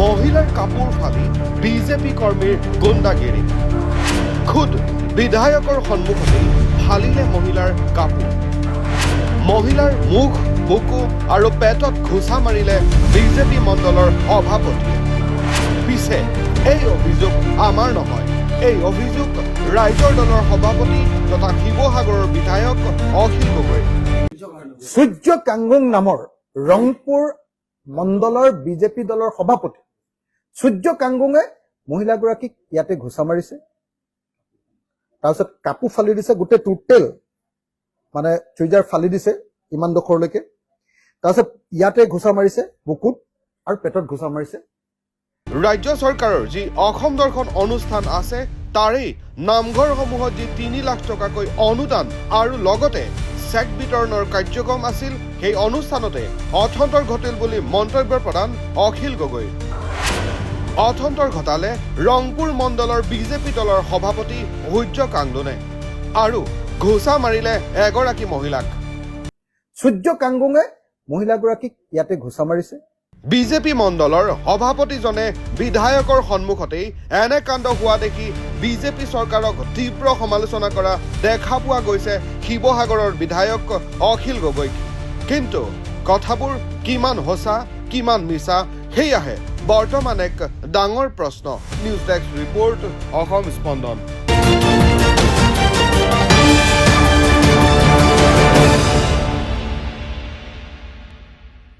মহিলাৰ কাপোৰ ফালি বিজেপি কৰ্মীৰ গুণ্ডাগিৰি খুদ বিধায়কৰ সন্মুখতে ফালিলে মহিলাৰ কাপোৰ মহিলাৰ মুখ বুকু আৰু পেটত ঘুচা মাৰিলে বিজেপি মণ্ডলৰ সভাপতিয়ে পিছে এই অভিযোগ আমাৰ নহয় এই অভিযোগ ৰাইজৰ দলৰ সভাপতি তথা শিৱসাগৰৰ বিধায়ক অখিল গগৈ সূৰ্য কাংগুং নামৰ ৰংপুৰ মণ্ডলৰ বিজেপি দলৰ সভাপতি সূৰ্য কাংগুঙে মহিলাগৰাকীক ইয়াতে ঘুচা মাৰিছে তাৰপিছত কাপোৰ ফালি দিছে গোটেই টোটেল মানে চুইজাৰ ফালি দিছে ইমান ডোখৰলৈকে তাৰপিছত ইয়াতে ঘুচা মাৰিছে বুকুত আৰু পেটত ঘুচা মাৰিছে ৰাজ্য চৰকাৰৰ যি অসম দৰ্শন অনুষ্ঠান আছে তাৰেই নামঘৰসমূহত যি 3 লাখ টকাকৈ অনুদান আৰু লগতে চেক বিতৰণৰ কাৰ্যক্ৰম আছিল সেই অনুষ্ঠানতে অথন্তৰ ঘটিল বুলি মন্তব্য প্ৰদান অখিল গগৈ অথন্তৰ ঘটালে ৰংপুৰ মণ্ডলৰ বিজেপি দলৰ সভাপতি সূৰ্য কাংগুঙে আৰু ঘোষা মাৰিলে এগৰাকী মহিলাক সূৰ্য কাংগুঙে মহিলাগৰাকীক ইয়াতে ঘোষা মাৰিছে বিজেপি মণ্ডলৰ সভাপতিজনে বিধায়কৰ সন্মুখতেই এনে কাণ্ড হোৱা দেখি বিজেপি চৰকাৰক তীব্ৰ সমালোচনা কৰা দেখা পোৱা গৈছে শিৱসাগৰৰ বিধায়ক অখিল গগৈক কিন্তু কথাবোৰ কিমান সঁচা কিমান মিছা সেয়াহে বৰ্তমান এক ডাঙৰ প্ৰশ্ন নিউজ ডেস্ক ৰিপৰ্ট অসম স্পন্দন